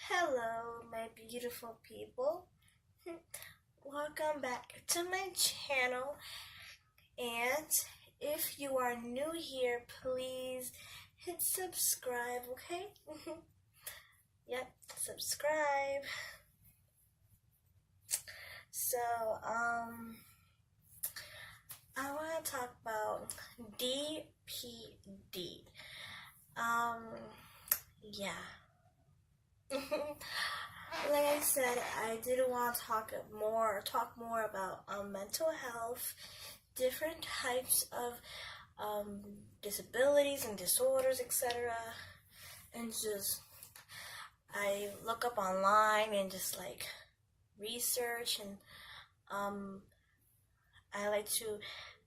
Hello, my beautiful people. Welcome back to my channel. And if you are new here, please hit subscribe, okay? Yep, subscribe. So, I want to talk about DPD. Yeah. Like I said, I did want to talk more about mental health, different types of disabilities and disorders, etc. And just I look up online and just like research, and I like to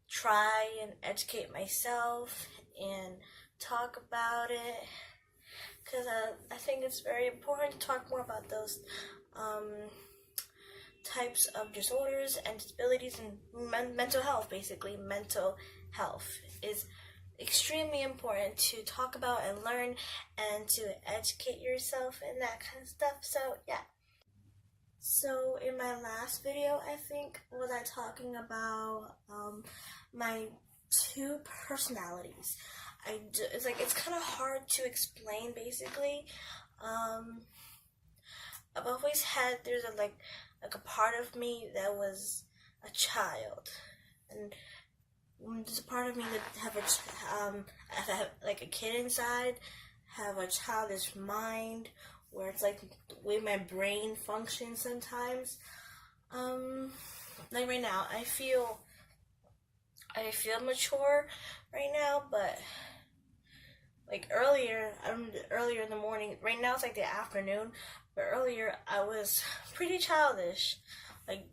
try and educate myself and talk about it, because I think it's very important to talk more about those types of disorders and disabilities and mental health. Basically, mental health is extremely important to talk about and learn and to educate yourself and that kind of stuff. So yeah. So in my last video, I think, was I talking about my two personalities. It's kind of hard to explain, basically. I've always had, there's a part of me that was a child, and there's a part of me that have like a kid inside, have a childish mind, where it's like the way my brain functions sometimes. Like right now, I feel mature right now, but like earlier in the morning. Right now it's like the afternoon, but earlier I was pretty childish. Like,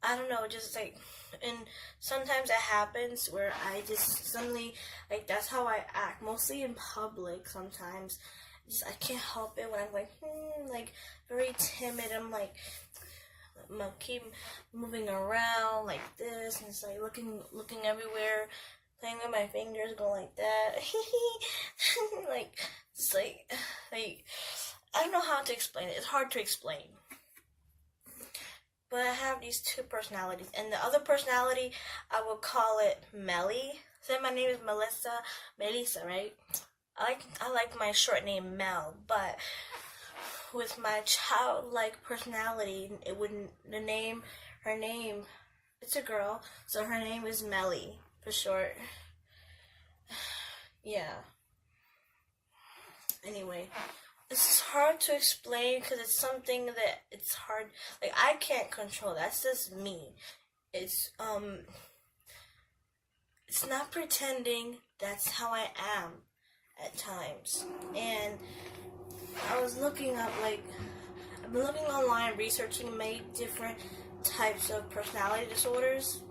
I don't know, just like, and sometimes it happens where I just suddenly, like, that's how I act, mostly in public. Sometimes I can't help it when I'm like very timid. I'm keep moving around like this, and it's like looking everywhere, playing with my fingers, going like that. It's like I don't know how to explain it. It's hard to explain. But I have these two personalities, and the other personality, I would call it Melly. So my name is Melissa, right? I like my short name Mel, but with my childlike personality, her name, it's a girl, so her name is Melly for short. Yeah. Anyway, it's hard to explain because it's something that it's hard. Like, I can't control. That's just me. It's not pretending. That's how I am at times. And I was looking up, I've been looking online, researching many different types of personality disorders,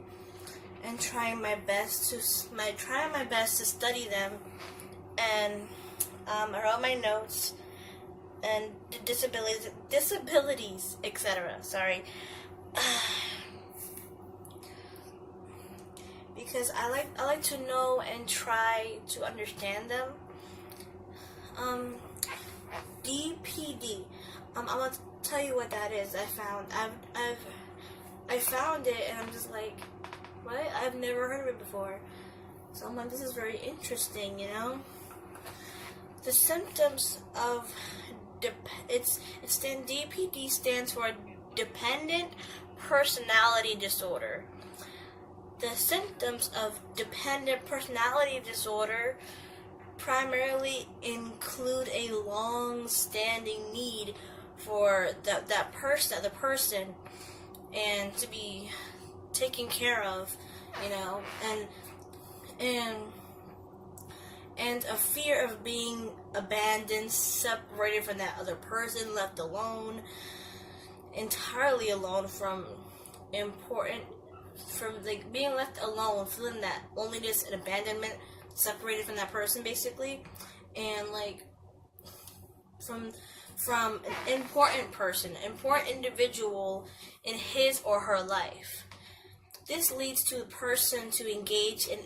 and trying my best to study them. And I wrote my notes and disabilities, etc. Sorry, because I like to know and try to understand them. DPD. I'm gonna tell you what that is. I found it, and I'm just like, what? I've never heard of it before. So I'm like, this is very interesting, you know. The symptoms of DPD stands for Dependent Personality Disorder. The symptoms of dependent personality disorder primarily include a long-standing need for the person, and to be taken care of, you know, and a fear of being abandoned, separated from that other person, left alone, entirely alone, being left alone, feeling that loneliness and abandonment, separated from that person, basically, and from an important individual in his or her life. This leads to the person to engage in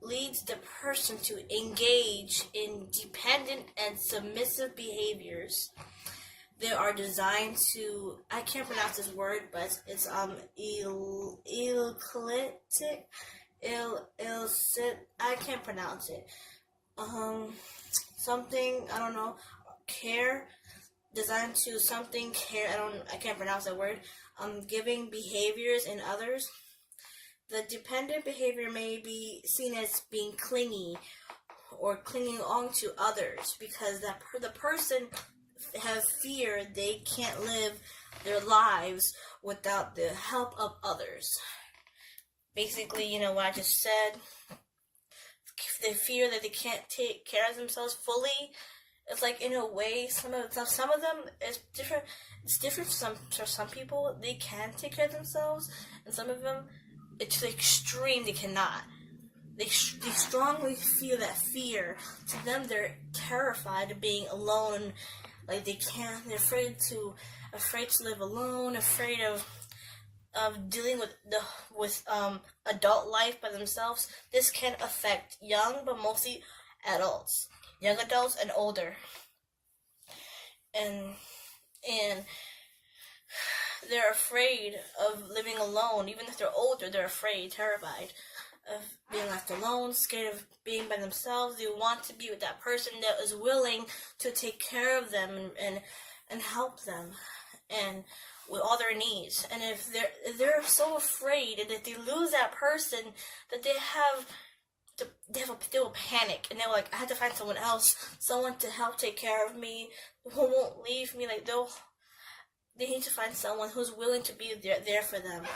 leads the person to engage in dependent and submissive behaviors. They are designed to, I can't pronounce this word, but it's I can't pronounce it. Something, I don't know, care, designed to something, care, I can't pronounce that word. Giving behaviors in others. The dependent behavior may be seen as being clingy or clinging on to others because the person have fear they can't live their lives without the help of others. Basically, you know what I just said. They fear that they can't take care of themselves fully. It's like, in a way, some of them it's different. It's different for some people. They can take care of themselves, and some of them, it's to the extreme. They cannot. They strongly feel that fear. To them, they're terrified of being alone. Like they can't. They're afraid to live alone. Afraid of dealing with adult life by themselves. This can affect young, but mostly adults. Young adults and older, and they're afraid of living alone. Even if they're older, they're afraid, terrified of being left alone, scared of being by themselves. They want to be with that person that is willing to take care of them and help them, and with all their needs. And if they're so afraid, and if they lose that person, that they will panic, and they're like, I have to find someone else, someone to help take care of me, who won't leave me. Like they need to find someone who's willing to be there for them,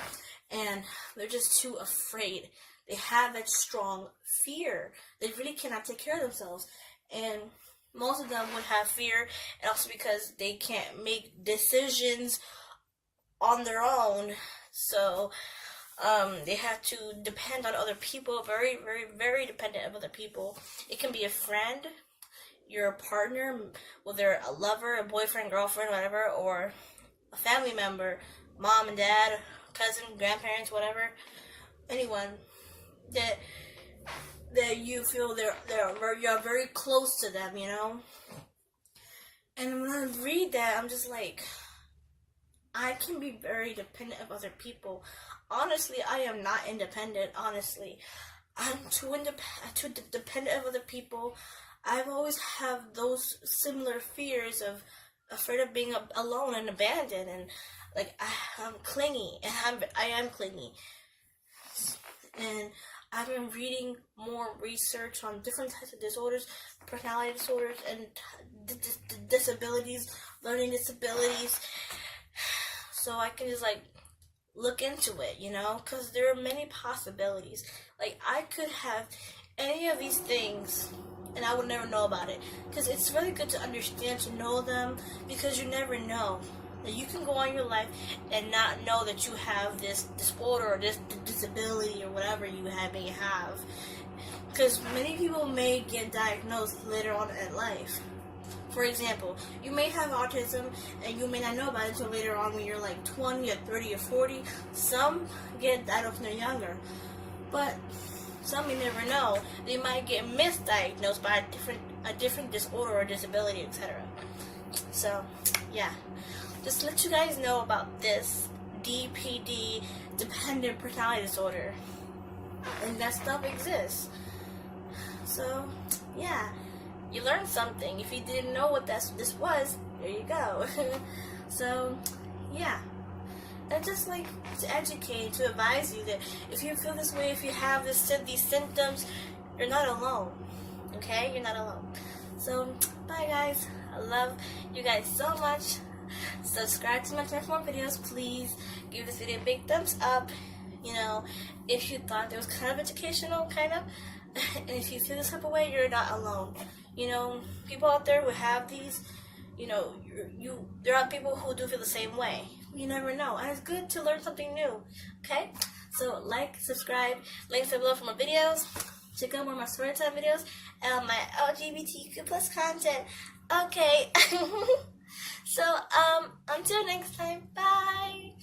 and they're just too afraid. They have that strong fear. They really cannot take care of themselves, and most of them would have fear, and also because they can't make decisions on their own, so they have to depend on other people, very, very, very dependent of other people. It can be a friend, your partner, whether a lover, a boyfriend, girlfriend, whatever, or a family member, mom and dad, cousin, grandparents, whatever, anyone that you feel you're very close to them, you know. And when I read that, I'm just like, I can be very dependent of other people. Honestly, I am not independent, honestly. I'm too dependent of other people. I've always have those similar fears of afraid of being alone and abandoned, and like I'm clingy, and I am clingy. And I've been reading more research on different types of disorders, personality disorders, and disabilities, learning disabilities, so I can just like look into it, you know, because there are many possibilities. Like, I could have any of these things and I would never know about it, because it's really good to understand, to know them, because you never know that you can go on your life and not know that you have this disorder or this disability or whatever you may have, because many people may get diagnosed later on in life. For example, you may have autism and you may not know about it until later on when you're like 20 or 30 or 40. Some get diagnosed when they're younger, but some you never know. They might get misdiagnosed by a different disorder or disability, etc. So, yeah. Just let you guys know about this DPD, dependent personality disorder. And that stuff exists. So, yeah. You learned something. If you didn't know what this was, there you go. So, yeah. And just like to educate, to advise you that if you feel this way, if you have these symptoms, you're not alone. Okay? You're not alone. So, bye guys. I love you guys so much. Subscribe to my channel for more videos. Please give this video a big thumbs up. You know, if you thought it was kind of educational, kind of. And if you feel this type of way, you're not alone. You know, people out there who have these, you know, there are people who do feel the same way. You never know. And it's good to learn something new. Okay? So, like, subscribe, links below for more videos. Check out more of my story time videos and my LGBTQ plus content. Okay. So, until next time, bye.